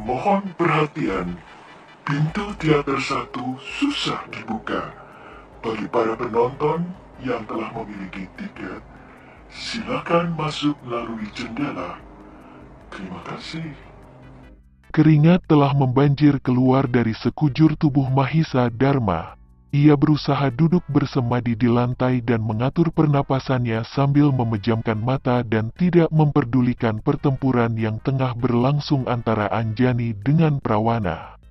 Mohon perhatian, pintu teater satu susah dibuka. Bagi para penonton yang telah memiliki tiket, silakan masuk melalui jendela. Terima kasih. Keringat telah membanjir keluar dari sekujur tubuh Mahisa Dharma. Ia berusaha duduk bersemadi di lantai dan mengatur pernapasannya sambil memejamkan mata dan tidak memperdulikan pertempuran yang tengah berlangsung antara Anjani dengan Prawana.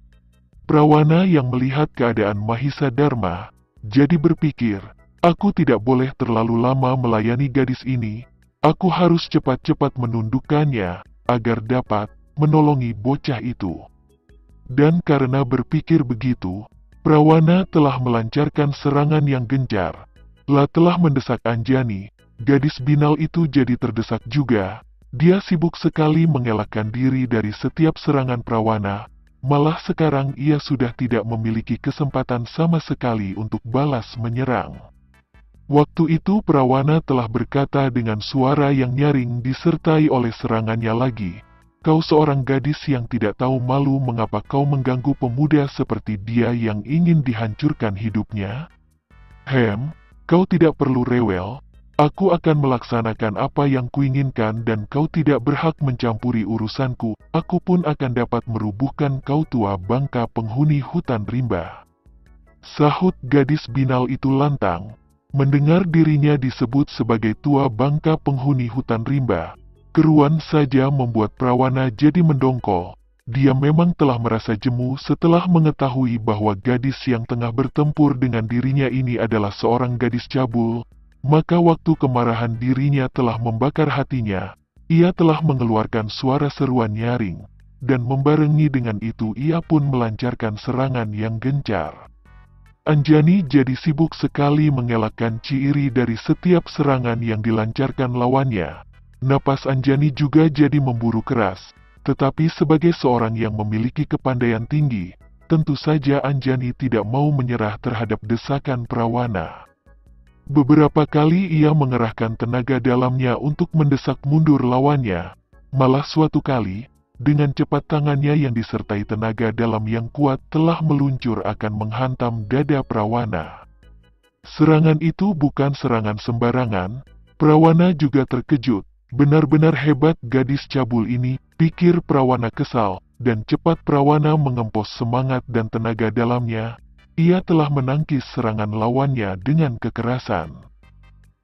Prawana yang melihat keadaan Mahisa Dharma, jadi berpikir, aku tidak boleh terlalu lama melayani gadis ini, aku harus cepat-cepat menundukkannya, agar dapat menolongi bocah itu. Dan karena berpikir begitu, Prawana telah melancarkan serangan yang gencar. Telah mendesak Anjani, gadis binal itu jadi terdesak juga. Dia sibuk sekali mengelakkan diri dari setiap serangan Prawana, malah sekarang ia sudah tidak memiliki kesempatan sama sekali untuk balas menyerang. Waktu itu Prawana telah berkata dengan suara yang nyaring disertai oleh serangannya lagi. Kau seorang gadis yang tidak tahu malu, mengapa kau mengganggu pemuda seperti dia yang ingin dihancurkan hidupnya? Kau tidak perlu rewel, aku akan melaksanakan apa yang kuinginkan dan kau tidak berhak mencampuri urusanku, aku pun akan dapat merubuhkan kau tua bangka penghuni hutan rimba. Sahut gadis binal itu lantang, mendengar dirinya disebut sebagai tua bangka penghuni hutan rimba. Keruan saja membuat Prawana jadi mendongkol. Dia memang telah merasa jemu setelah mengetahui bahwa gadis yang tengah bertempur dengan dirinya ini adalah seorang gadis cabul. Maka waktu kemarahan dirinya telah membakar hatinya, ia telah mengeluarkan suara seruan nyaring. Dan membarengi dengan itu ia pun melancarkan serangan yang gencar. Anjani jadi sibuk sekali mengelakkan ciiri dari setiap serangan yang dilancarkan lawannya. Napas Anjani juga jadi memburu keras, tetapi sebagai seorang yang memiliki kepandaian tinggi, tentu saja Anjani tidak mau menyerah terhadap desakan Prawana. Beberapa kali ia mengerahkan tenaga dalamnya untuk mendesak mundur lawannya, malah suatu kali, dengan cepat tangannya yang disertai tenaga dalam yang kuat telah meluncur akan menghantam dada Prawana. Serangan itu bukan serangan sembarangan, Prawana juga terkejut. Benar-benar hebat gadis cabul ini, pikir Prawana kesal, dan cepat Prawana mengempos semangat dan tenaga dalamnya. Ia telah menangkis serangan lawannya dengan kekerasan.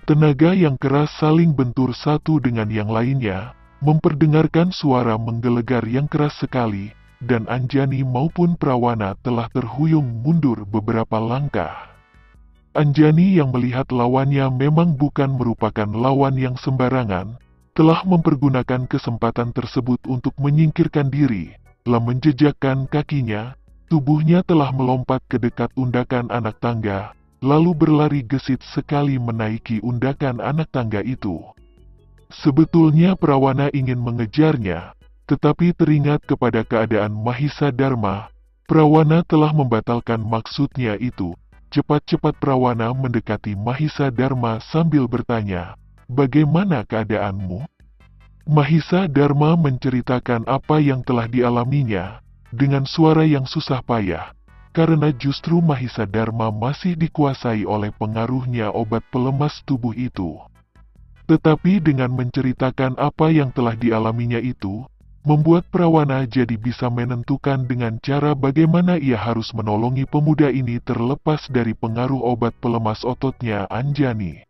Tenaga yang keras saling bentur satu dengan yang lainnya, memperdengarkan suara menggelegar yang keras sekali, dan Anjani maupun Prawana telah terhuyung mundur beberapa langkah. Anjani yang melihat lawannya memang bukan merupakan lawan yang sembarangan, telah mempergunakan kesempatan tersebut untuk menyingkirkan diri. Telah menjejakkan kakinya, tubuhnya telah melompat ke dekat undakan anak tangga, lalu berlari gesit sekali menaiki undakan anak tangga itu. Sebetulnya Prawana ingin mengejarnya, tetapi teringat kepada keadaan Mahisa Dharma, Prawana telah membatalkan maksudnya itu. Cepat-cepat Prawana mendekati Mahisa Dharma sambil bertanya, "Bagaimana keadaanmu?" Mahisa Dharma menceritakan apa yang telah dialaminya, dengan suara yang susah payah, karena justru Mahisa Dharma masih dikuasai oleh pengaruhnya obat pelemas tubuh itu. Tetapi dengan menceritakan apa yang telah dialaminya itu, membuat Prawana jadi bisa menentukan dengan cara bagaimana ia harus menolongi pemuda ini terlepas dari pengaruh obat pelemas ototnya Anjani.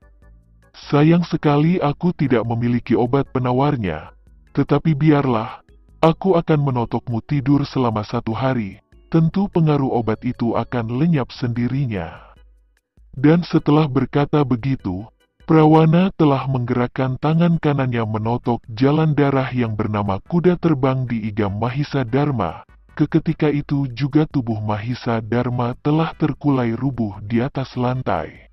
Sayang sekali aku tidak memiliki obat penawarnya, tetapi biarlah, aku akan menotokmu tidur selama 1 hari, tentu pengaruh obat itu akan lenyap sendirinya. Dan setelah berkata begitu, Prawana telah menggerakkan tangan kanannya menotok jalan darah yang bernama kuda terbang di iga Mahisa Dharma. Ketika itu juga tubuh Mahisa Dharma telah terkulai rubuh di atas lantai.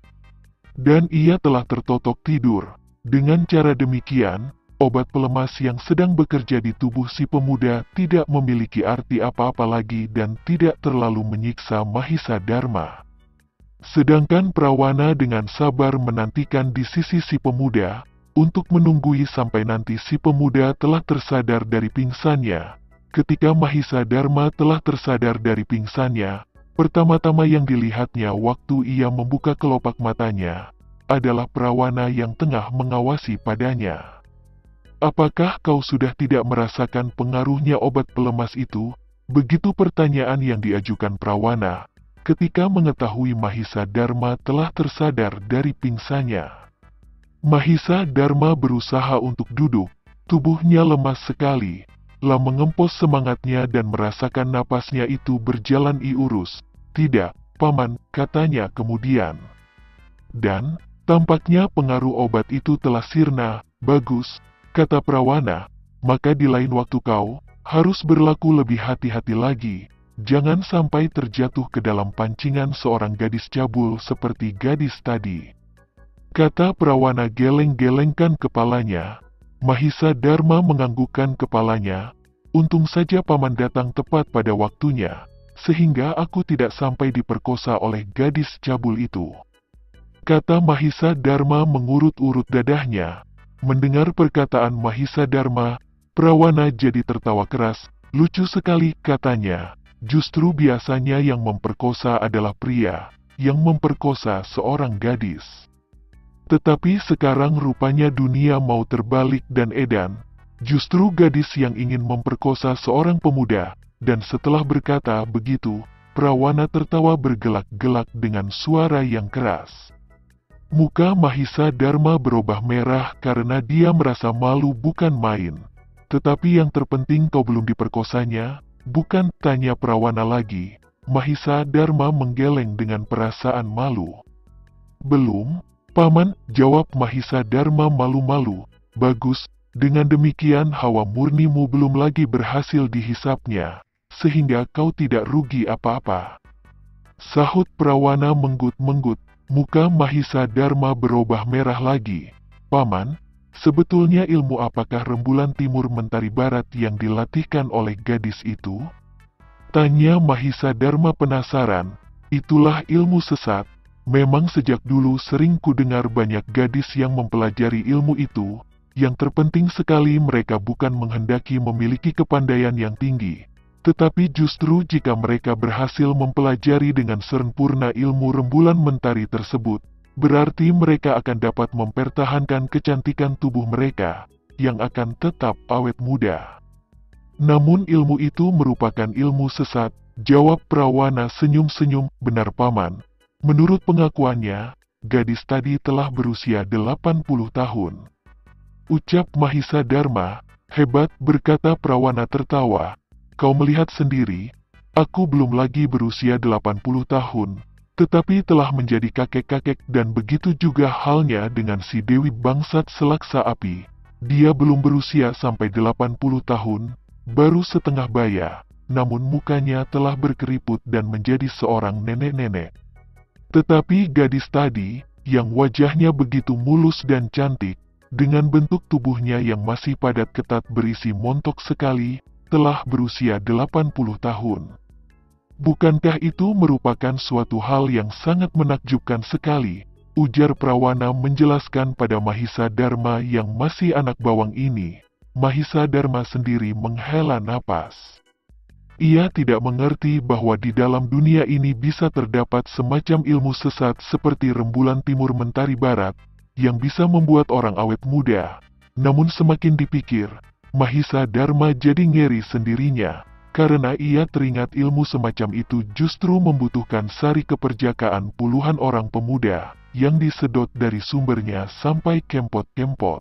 Dan ia telah tertotok tidur. Dengan cara demikian, obat pelemas yang sedang bekerja di tubuh si pemuda tidak memiliki arti apa-apa lagi dan tidak terlalu menyiksa Mahisa Dharma. Sedangkan Prawana dengan sabar menantikan di sisi si pemuda, untuk menunggui sampai nanti si pemuda telah tersadar dari pingsannya, ketika Mahisa Dharma telah tersadar dari pingsannya, pertama-tama yang dilihatnya waktu ia membuka kelopak matanya adalah Prawana yang tengah mengawasi padanya. "Apakah kau sudah tidak merasakan pengaruhnya obat pelemas itu?" Begitu pertanyaan yang diajukan Prawana ketika mengetahui Mahisa Dharma telah tersadar dari pingsannya. Mahisa Dharma berusaha untuk duduk, tubuhnya lemas sekali, mengempos semangatnya dan merasakan napasnya itu berjalan iurus. "Tidak, Paman," katanya kemudian. "Dan, tampaknya pengaruh obat itu telah sirna." "Bagus," kata Prawana, "maka di lain waktu kau harus berlaku lebih hati-hati lagi. Jangan sampai terjatuh ke dalam pancingan seorang gadis cabul seperti gadis tadi," kata Prawana geleng-gelengkan kepalanya. Mahisa Dharma menganggukkan kepalanya. "Untung saja Paman datang tepat pada waktunya, sehingga aku tidak sampai diperkosa oleh gadis cabul itu," kata Mahisa Dharma mengurut-urut dadahnya. Mendengar perkataan Mahisa Dharma, Prawana jadi tertawa keras. "Lucu sekali," katanya. "Justru biasanya yang memperkosa adalah pria yang memperkosa seorang gadis. Tetapi sekarang rupanya dunia mau terbalik dan edan. Justru gadis yang ingin memperkosa seorang pemuda." Dan setelah berkata begitu, Prawana tertawa bergelak-gelak dengan suara yang keras. Muka Mahisa Dharma berubah merah karena dia merasa malu bukan main. "Tetapi yang terpenting kau belum diperkosanya, bukan?" tanya Prawana lagi. Mahisa Dharma menggeleng dengan perasaan malu. "Belum, Paman," jawab Mahisa Dharma malu-malu. "Bagus, dengan demikian hawa murnimu belum lagi berhasil dihisapnya, sehingga kau tidak rugi apa-apa," sahut Prawana menggut-menggut. Muka Mahisa Dharma berubah merah lagi. "Paman, sebetulnya ilmu apakah rembulan timur mentari barat yang dilatihkan oleh gadis itu?" tanya Mahisa Dharma penasaran. "Itulah ilmu sesat. Memang sejak dulu sering kudengar banyak gadis yang mempelajari ilmu itu. Yang terpenting sekali mereka bukan menghendaki memiliki kepandaian yang tinggi, tetapi justru jika mereka berhasil mempelajari dengan sempurna ilmu rembulan mentari tersebut, berarti mereka akan dapat mempertahankan kecantikan tubuh mereka, yang akan tetap awet muda. Namun ilmu itu merupakan ilmu sesat," jawab Prawana senyum-senyum. "Benar Paman. Menurut pengakuannya, gadis tadi telah berusia 80 tahun. Ucap Mahisa Dharma. "Hebat," berkata Prawana tertawa. "Kau melihat sendiri, aku belum lagi berusia 80 tahun, tetapi telah menjadi kakek-kakek dan begitu juga halnya dengan si Dewi Bangsat Selaksa Api. Dia belum berusia sampai 80 tahun, baru setengah baya, namun mukanya telah berkeriput dan menjadi seorang nenek-nenek. Tetapi gadis tadi, yang wajahnya begitu mulus dan cantik, dengan bentuk tubuhnya yang masih padat ketat berisi montok sekali, telah berusia 80 tahun. Bukankah itu merupakan suatu hal yang sangat menakjubkan sekali?" ujar Prawana menjelaskan pada Mahisa Dharma yang masih anak bawang ini. Mahisa Dharma sendiri menghela napas. Ia tidak mengerti bahwa di dalam dunia ini bisa terdapat semacam ilmu sesat seperti rembulan timur mentari barat, yang bisa membuat orang awet muda. Namun semakin dipikir, Mahisa Dharma jadi ngeri sendirinya, karena ia teringat ilmu semacam itu justru membutuhkan sari keperjakaan puluhan orang pemuda, yang disedot dari sumbernya sampai kempot-kempot.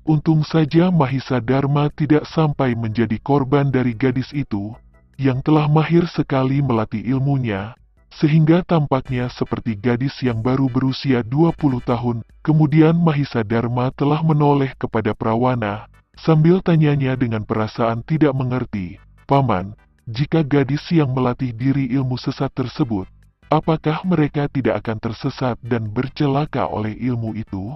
Untung saja Mahisa Dharma tidak sampai menjadi korban dari gadis itu, yang telah mahir sekali melatih ilmunya, sehingga tampaknya seperti gadis yang baru berusia 20 tahun. Kemudian Mahisa Dharma telah menoleh kepada Prawana, sambil tanyanya dengan perasaan tidak mengerti. "Paman, jika gadis yang melatih diri ilmu sesat tersebut, apakah mereka tidak akan tersesat dan bercelaka oleh ilmu itu?"